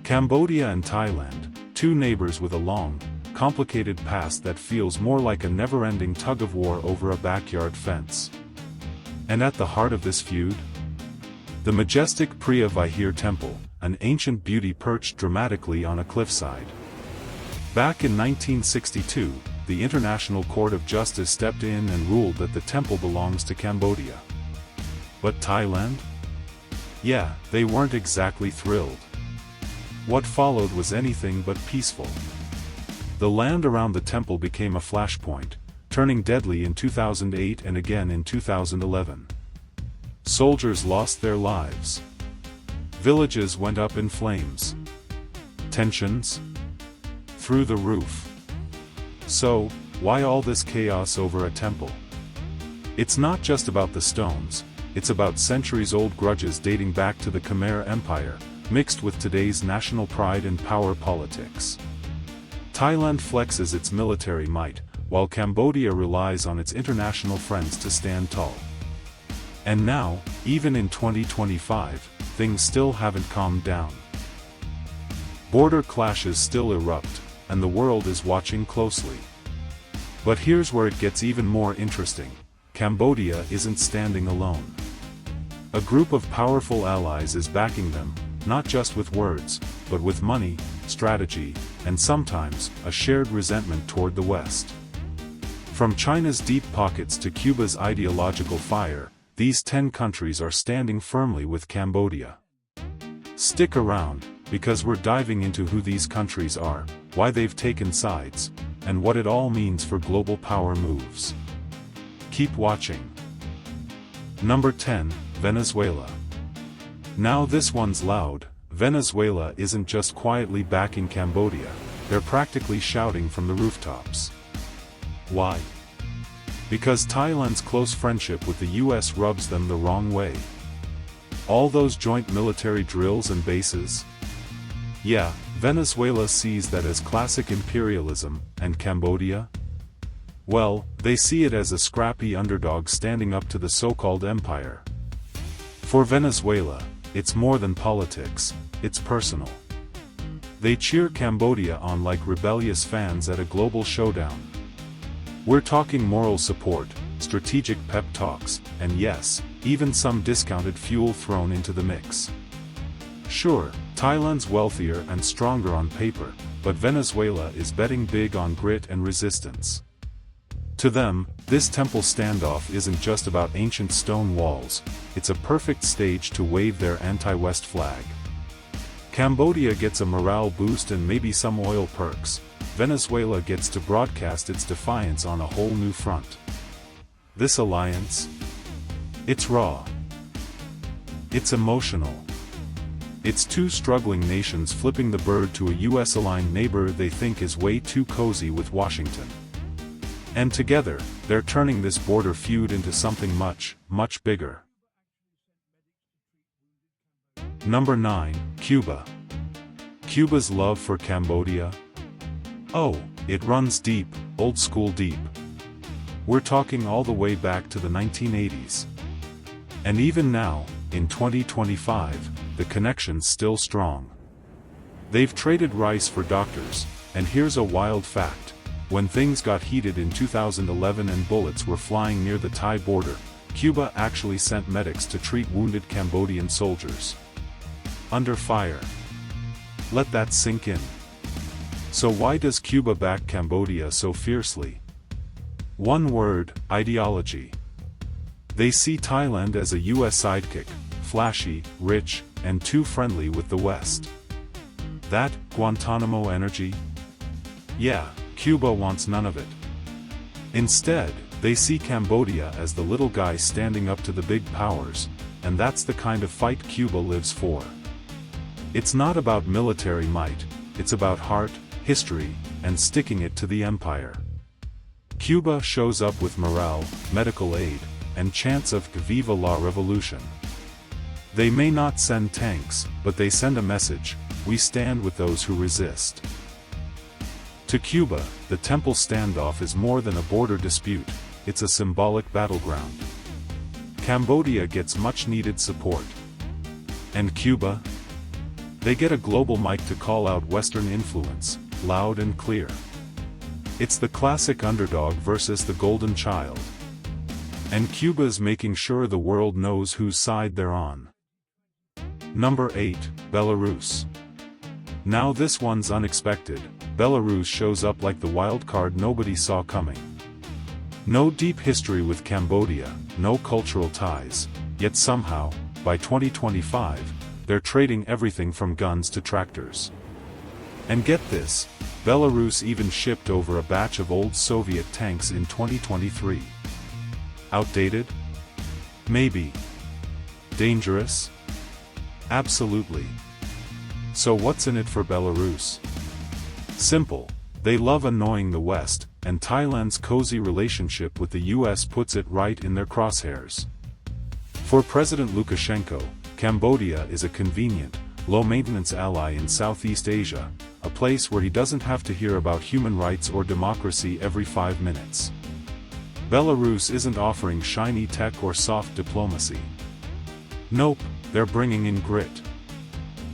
Cambodia and Thailand, two neighbors with a long, complicated past that feels more like a never-ending tug-of-war over a backyard fence. And at the heart of this feud? The majestic Preah Vihear Temple, an ancient beauty perched dramatically on a cliffside. Back in 1962, the International Court of Justice stepped in and ruled that the temple belongs to Cambodia. But Thailand? Yeah, they weren't exactly thrilled. What followed was anything but peaceful. The land around the temple became a flashpoint, turning deadly in 2008 and again in 2011. Soldiers lost their lives. Villages went up in flames. Tensions? Through the roof. So, why all this chaos over a temple? It's not just about the stones, it's about centuries-old grudges dating back to the Khmer Empire, mixed with today's national pride and power politics. Thailand flexes its military might, while Cambodia relies on its international friends to stand tall. And now, even in 2025, things still haven't calmed down. Border clashes still erupt, and the world is watching closely. But here's where it gets even more interesting. Cambodia isn't standing alone. A group of powerful allies is backing them, not just with words, but with money, strategy, and sometimes, a shared resentment toward the West. From China's deep pockets to Cuba's ideological fire, these 10 countries are standing firmly with Cambodia. Stick around, because we're diving into who these countries are, why they've taken sides, and what it all means for global power moves. Keep watching. Number 10, Venezuela. Now this one's loud. Venezuela isn't just quietly backing Cambodia, they're practically shouting from the rooftops. Why? Because Thailand's close friendship with the US rubs them the wrong way. All those joint military drills and bases? Yeah, Venezuela sees that as classic imperialism, and Cambodia? Well, they see it as a scrappy underdog standing up to the so-called empire. For Venezuela, it's more than politics, it's personal. They cheer Cambodia on like rebellious fans at a global showdown. We're talking moral support, strategic pep talks, and yes, even some discounted fuel thrown into the mix. Sure, Thailand's wealthier and stronger on paper, but Venezuela is betting big on grit and resistance. To them, this temple standoff isn't just about ancient stone walls, it's a perfect stage to wave their anti-West flag. Cambodia gets a morale boost and maybe some oil perks. Venezuela gets to broadcast its defiance on a whole new front. This alliance? It's raw. It's emotional. It's two struggling nations flipping the bird to a US-aligned neighbor they think is way too cozy with Washington. And together, they're turning this border feud into something much, much bigger. Number 9, Cuba. Cuba's love for Cambodia? Oh, it runs deep, old school deep. We're talking all the way back to the 1980s. And even now, in 2025, the connection's still strong. They've traded rice for doctors, and here's a wild fact. When things got heated in 2011 and bullets were flying near the Thai border, Cuba actually sent medics to treat wounded Cambodian soldiers. Under fire. Let that sink in. So why does Cuba back Cambodia so fiercely? One word, ideology. They see Thailand as a US sidekick, flashy, rich, and too friendly with the West. That Guantanamo energy? Yeah, Cuba wants none of it. Instead, they see Cambodia as the little guy standing up to the big powers, and that's the kind of fight Cuba lives for. It's not about military might, it's about heart, history, and sticking it to the empire. Cuba shows up with morale, medical aid, and chants of Viva la Revolution. They may not send tanks, but they send a message: we stand with those who resist. To Cuba, the temple standoff is more than a border dispute, it's a symbolic battleground. Cambodia gets much-needed support. And Cuba? They get a global mic to call out Western influence, loud and clear. It's the classic underdog versus the golden child. And Cuba's making sure the world knows whose side they're on. Number 8, Belarus. Now this one's unexpected. Belarus shows up like the wild card nobody saw coming. No deep history with Cambodia, no cultural ties, yet somehow, by 2025, they're trading everything from guns to tractors. And get this, Belarus even shipped over a batch of old Soviet tanks in 2023. Outdated? Maybe. Dangerous? Absolutely. So what's in it for Belarus? Simple. They love annoying the West, and Thailand's cozy relationship with the US puts it right in their crosshairs. For President Lukashenko, Cambodia is a convenient, low-maintenance ally in Southeast Asia, a place where he doesn't have to hear about human rights or democracy every 5 minutes. Belarus isn't offering shiny tech or soft diplomacy. Nope, they're bringing in grit.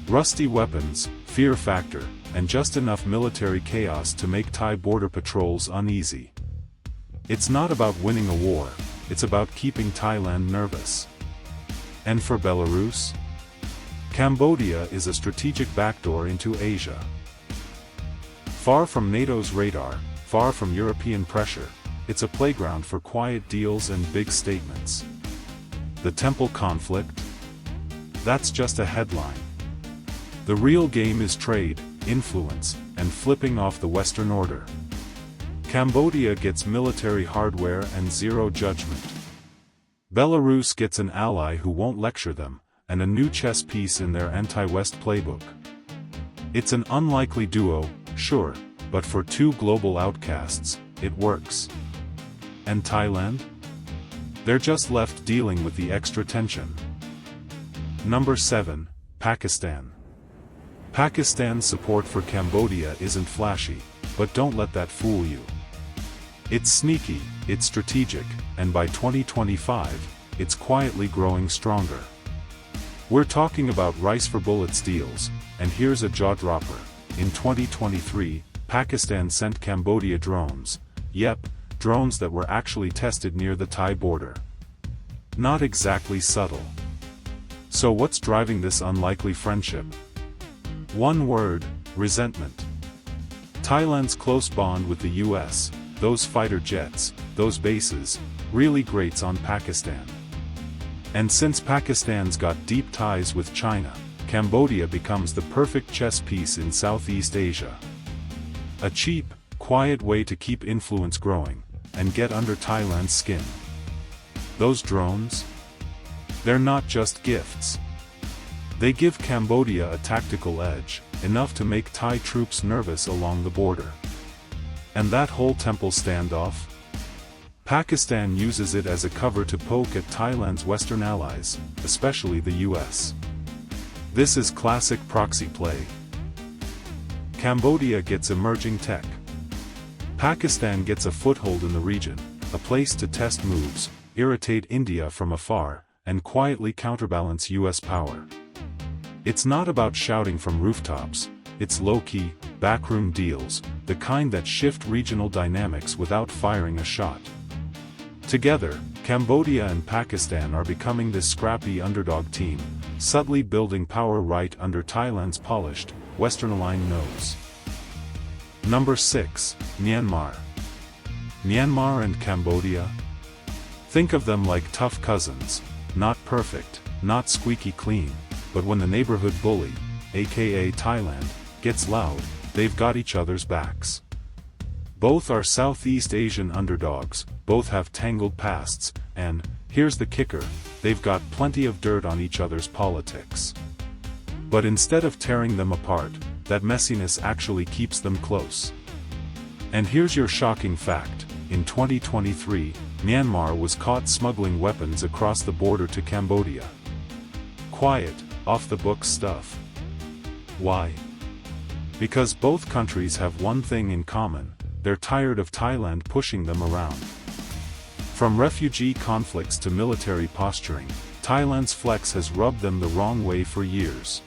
Rusty weapons, fear factor, and just enough military chaos to make Thai border patrols uneasy. It's not about winning a war, it's about keeping Thailand nervous. And for Belarus? Cambodia is a strategic backdoor into Asia. Far from NATO's radar, far from European pressure, it's a playground for quiet deals and big statements. The temple conflict? That's just a headline. The real game is trade, influence, and flipping off the Western order. Cambodia gets military hardware and zero judgment. Belarus gets an ally who won't lecture them, and a new chess piece in their anti-West playbook. It's an unlikely duo, sure, but for two global outcasts, it works. And Thailand? They're just left dealing with the extra tension. Number 7, Pakistan. Pakistan's support for Cambodia isn't flashy, but don't let that fool you. It's sneaky, it's strategic, and by 2025, it's quietly growing stronger. We're talking about rice for bullets deals, and here's a jaw-dropper. In 2023, Pakistan sent Cambodia drones. Yep, drones that were actually tested near the Thai border. Not exactly subtle. So what's driving this unlikely friendship? One word, resentment. Thailand's close bond with the US, those fighter jets, those bases, really grates on Pakistan. And since Pakistan's got deep ties with China, Cambodia becomes the perfect chess piece in Southeast Asia. A cheap, quiet way to keep influence growing, and get under Thailand's skin. Those drones? They're not just gifts. They give Cambodia a tactical edge, enough to make Thai troops nervous along the border. And that whole temple standoff? Pakistan uses it as a cover to poke at Thailand's Western allies, especially the US. This is classic proxy play. Cambodia gets emerging tech. Pakistan gets a foothold in the region, a place to test moves, irritate India from afar, and quietly counterbalance US power. It's not about shouting from rooftops, it's low-key, backroom deals, the kind that shift regional dynamics without firing a shot. Together, Cambodia and Pakistan are becoming this scrappy underdog team, subtly building power right under Thailand's polished, Western-aligned nose. Number 6, Myanmar. Myanmar and Cambodia? Think of them like tough cousins, not perfect, not squeaky clean, but when the neighborhood bully, aka Thailand, gets loud, they've got each other's backs. Both are Southeast Asian underdogs, both have tangled pasts, and, here's the kicker, they've got plenty of dirt on each other's politics. But instead of tearing them apart, that messiness actually keeps them close. And here's your shocking fact, in 2023, Myanmar was caught smuggling weapons across the border to Cambodia. Quiet, off-the-books stuff. Why? Because both countries have one thing in common, they're tired of Thailand pushing them around. From refugee conflicts to military posturing, Thailand's flex has rubbed them the wrong way for years.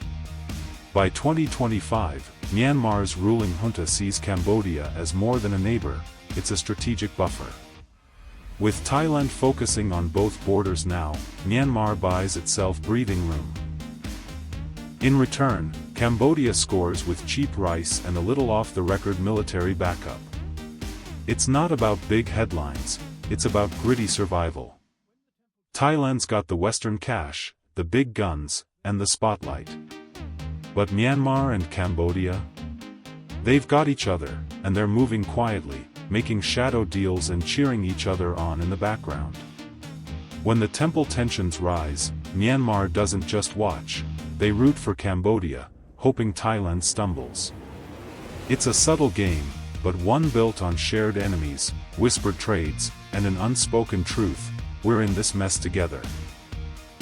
By 2025, Myanmar's ruling junta sees Cambodia as more than a neighbor, it's a strategic buffer. With Thailand focusing on both borders now, Myanmar buys itself breathing room. In return, Cambodia scores with cheap rice and a little off-the-record military backup. It's not about big headlines, it's about gritty survival. Thailand's got the Western cash, the big guns, and the spotlight. But Myanmar and Cambodia? They've got each other, and they're moving quietly, making shadow deals and cheering each other on in the background. When the temple tensions rise, Myanmar doesn't just watch, they root for Cambodia, hoping Thailand stumbles. It's a subtle game, but one built on shared enemies, whispered trades, and an unspoken truth: we're in this mess together.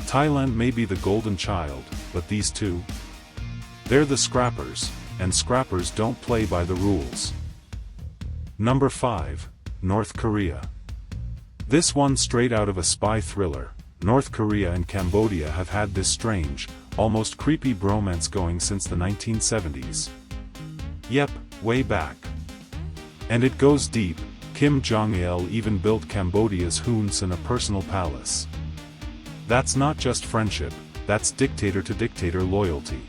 Thailand may be the golden child, but these two? They're the scrappers, and scrappers don't play by the rules. Number 5. North Korea. This one straight out of a spy thriller. North Korea and Cambodia have had this strange, almost creepy bromance going since the 1970s. Yep, way back. And it goes deep. Kim Jong-il even built Cambodia's Hun Sen a personal palace. That's not just friendship, that's dictator-to-dictator loyalty.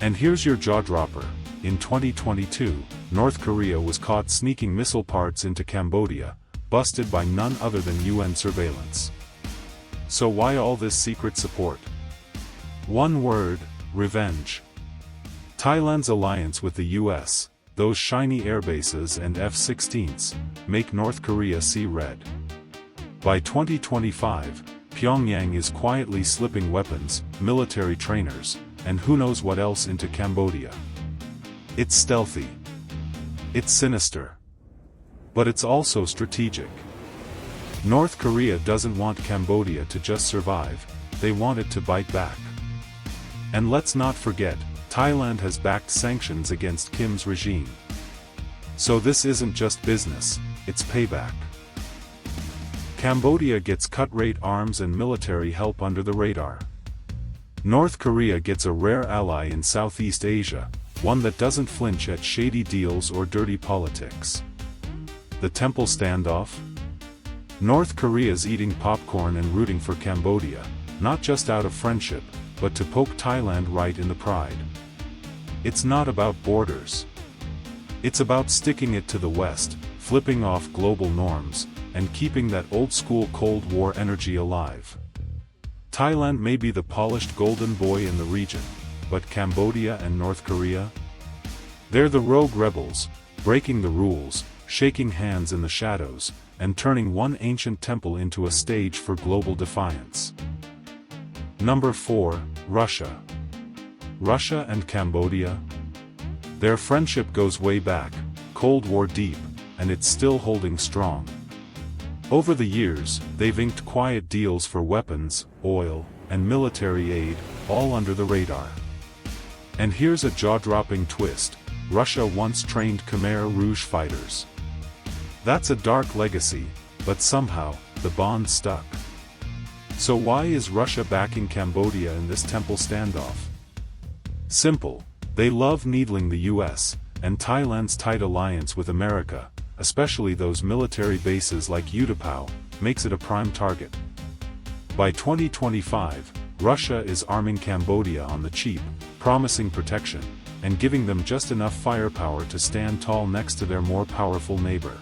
And here's your jaw-dropper. In 2022, North Korea was caught sneaking missile parts into Cambodia, busted by none other than UN surveillance. So why all this secret support? One word: revenge. Thailand's alliance with the US, those shiny airbases and F-16s, make North Korea see red. By 2025, Pyongyang is quietly slipping weapons, military trainers, and who knows what else into Cambodia. It's stealthy. It's sinister. But it's also strategic. North Korea doesn't want Cambodia to just survive, they want it to bite back. And let's not forget, Thailand has backed sanctions against Kim's regime. So this isn't just business, it's payback. Cambodia gets cut-rate arms and military help under the radar. North Korea gets a rare ally in Southeast Asia, one that doesn't flinch at shady deals or dirty politics. The temple standoff? North Korea's eating popcorn and rooting for Cambodia, not just out of friendship, but to poke Thailand right in the pride. It's not about borders. It's about sticking it to the West, flipping off global norms, and keeping that old-school Cold War energy alive. Thailand may be the polished golden boy in the region, but Cambodia and North Korea? They're the rogue rebels, breaking the rules, shaking hands in the shadows, and turning one ancient temple into a stage for global defiance. Number 4. Russia. Russia and Cambodia? Their friendship goes way back, Cold War deep, and it's still holding strong. Over the years, they've inked quiet deals for weapons, oil, and military aid, all under the radar. And here's a jaw-dropping twist: Russia once trained Khmer Rouge fighters. That's a dark legacy, but somehow, the bond stuck. So why is Russia backing Cambodia in this temple standoff? Simple: they love needling the US, and Thailand's tight alliance with America, especially those military bases like Utapao, makes it a prime target. By 2025, Russia is arming Cambodia on the cheap, promising protection, and giving them just enough firepower to stand tall next to their more powerful neighbor.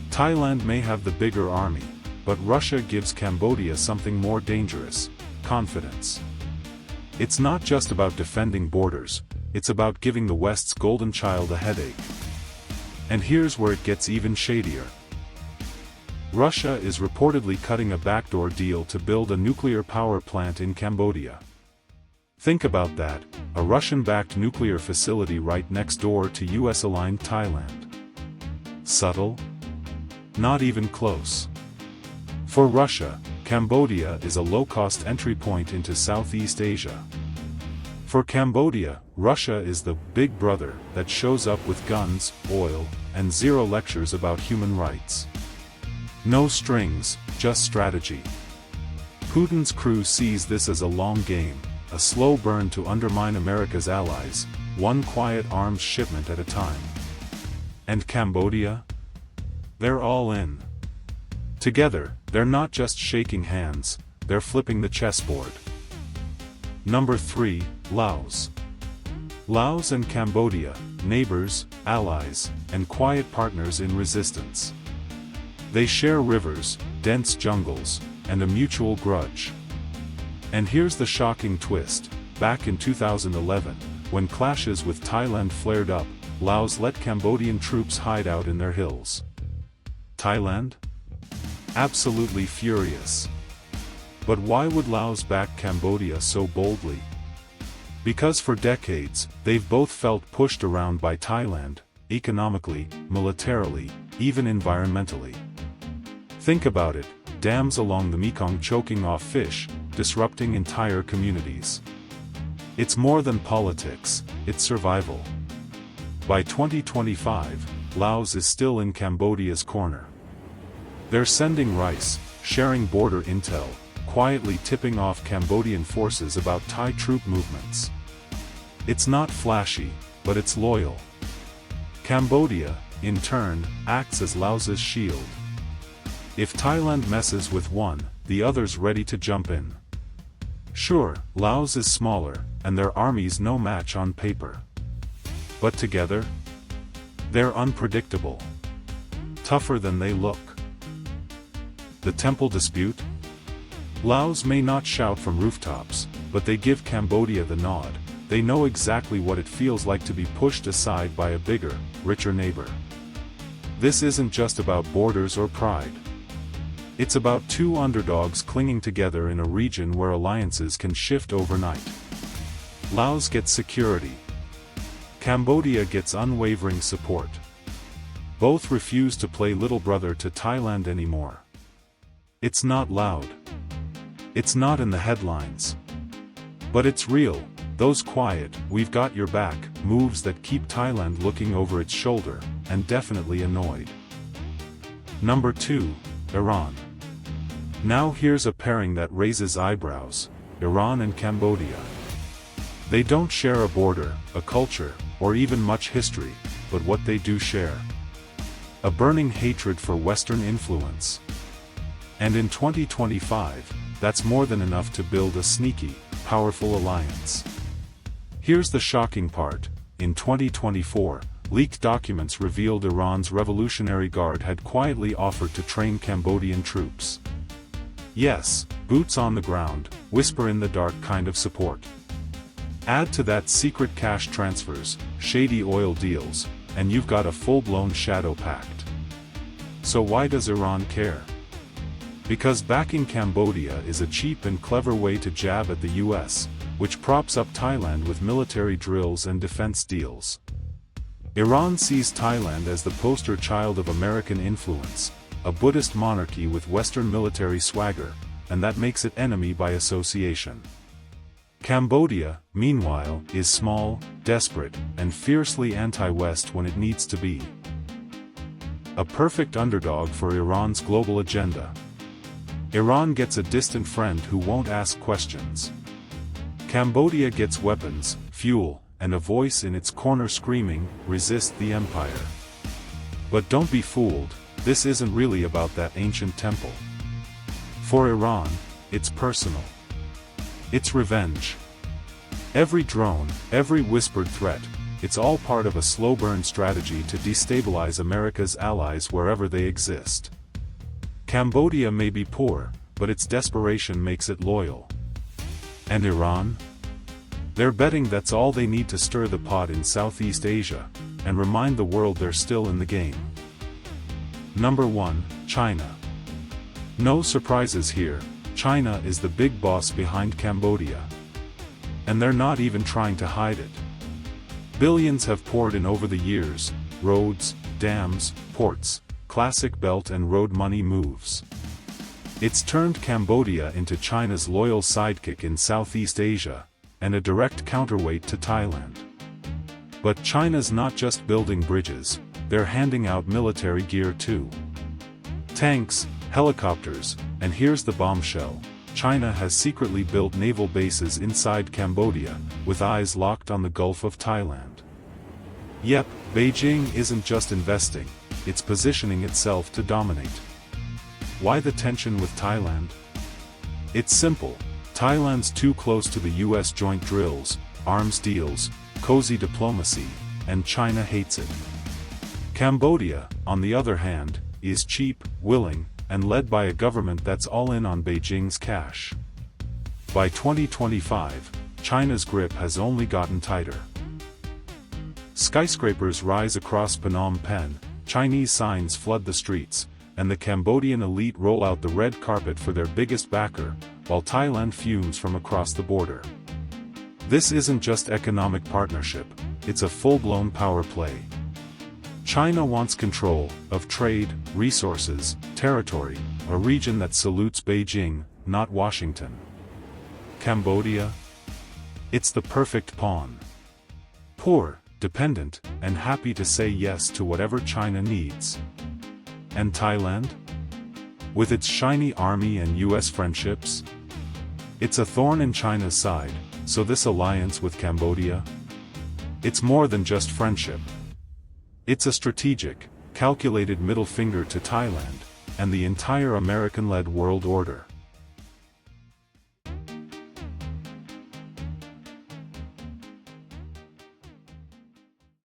Thailand may have the bigger army, but Russia gives Cambodia something more dangerous: confidence. It's not just about defending borders, it's about giving the West's golden child a headache. And here's where it gets even shadier. Russia is reportedly cutting a backdoor deal to build a nuclear power plant in Cambodia. Think about that, a Russian-backed nuclear facility right next door to US-aligned Thailand. Subtle? Not even close. For Russia, Cambodia is a low-cost entry point into Southeast Asia. For Cambodia, Russia is the big brother that shows up with guns, oil, and zero lectures about human rights. No strings, just strategy. Putin's crew sees this as a long game, a slow burn to undermine America's allies, one quiet arms shipment at a time. And Cambodia? They're all in. Together, they're not just shaking hands, they're flipping the chessboard. Number 3, Laos. Laos and Cambodia, neighbors, allies, and quiet partners in resistance. They share rivers, dense jungles, and a mutual grudge. And here's the shocking twist: back in 2011, when clashes with Thailand flared up, Laos let Cambodian troops hide out in their hills. Thailand? Absolutely furious. But why would Laos back Cambodia so boldly? Because for decades, they've both felt pushed around by Thailand, economically, militarily, even environmentally. Think about it, dams along the Mekong choking off fish, disrupting entire communities. It's more than politics, it's survival. By 2025, Laos is still in Cambodia's corner. They're sending rice, sharing border intel, quietly tipping off Cambodian forces about Thai troop movements. It's not flashy, but it's loyal. Cambodia, in turn, acts as Laos's shield. If Thailand messes with one, the other's ready to jump in. Sure, Laos is smaller, and their army's no match on paper. But together? They're unpredictable. Tougher than they look. The temple dispute? Laos may not shout from rooftops, but they give Cambodia the nod. They know exactly what it feels like to be pushed aside by a bigger, richer neighbor. This isn't just about borders or pride. It's about two underdogs clinging together in a region where alliances can shift overnight. Laos gets security. Cambodia gets unwavering support. Both refuse to play little brother to Thailand anymore. It's not loud. It's not in the headlines. But it's real, those quiet, "we've got your back" moves that keep Thailand looking over its shoulder, and definitely annoyed. Number 2, Iran. Now here's a pairing that raises eyebrows: Iran and Cambodia. They don't share a border, a culture, or even much history, but what they do share: a burning hatred for Western influence. And in 2025, that's more than enough to build a sneaky, powerful alliance. Here's the shocking part: in 2024, leaked documents revealed Iran's Revolutionary Guard had quietly offered to train Cambodian troops. Yes, boots on the ground, whisper in the dark kind of support. Add to that secret cash transfers, shady oil deals, and you've got a full-blown shadow pact. So why does Iran care? Because backing Cambodia is a cheap and clever way to jab at the US, which props up Thailand with military drills and defense deals. Iran sees Thailand as the poster child of American influence, a Buddhist monarchy with Western military swagger, and that makes it enemy by association. Cambodia, meanwhile, is small, desperate, and fiercely anti-West when it needs to be. A perfect underdog for Iran's global agenda. Iran gets a distant friend who won't ask questions. Cambodia gets weapons, fuel, and a voice in its corner screaming, "Resist the empire." But don't be fooled, this isn't really about that ancient temple. For Iran, it's personal. It's revenge. Every drone, every whispered threat, it's all part of a slow burn strategy to destabilize America's allies wherever they exist. Cambodia may be poor, but its desperation makes it loyal. And Iran? They're betting that's all they need to stir the pot in Southeast Asia, and remind the world they're still in the game. Number 1, China. No surprises here, China is the big boss behind Cambodia. And they're not even trying to hide it. Billions have poured in over the years: roads, dams, ports, classic Belt and Road money moves. It's turned Cambodia into China's loyal sidekick in Southeast Asia, and a direct counterweight to Thailand. But China's not just building bridges, they're handing out military gear too. Tanks, helicopters, and here's the bombshell: China has secretly built naval bases inside Cambodia, with eyes locked on the Gulf of Thailand. Yep, Beijing isn't just investing, it's positioning itself to dominate. Why the tension with Thailand? It's simple. Thailand's too close to the US joint drills, arms deals, cozy diplomacy, and China hates it. Cambodia, on the other hand, is cheap, willing, and led by a government that's all in on Beijing's cash. By 2025, China's grip has only gotten tighter. Skyscrapers rise across Phnom Penh, Chinese signs flood the streets, and the Cambodian elite roll out the red carpet for their biggest backer, while Thailand fumes from across the border. This isn't just economic partnership, it's a full-blown power play. China wants control of trade, resources, territory, a region that salutes Beijing, not Washington. Cambodia? It's the perfect pawn. Poor, dependent, and happy to say yes to whatever China needs. And Thailand? With its shiny army and US friendships? It's a thorn in China's side, so this alliance with Cambodia? It's more than just friendship. It's a strategic, calculated middle finger to Thailand, and the entire American-led world order.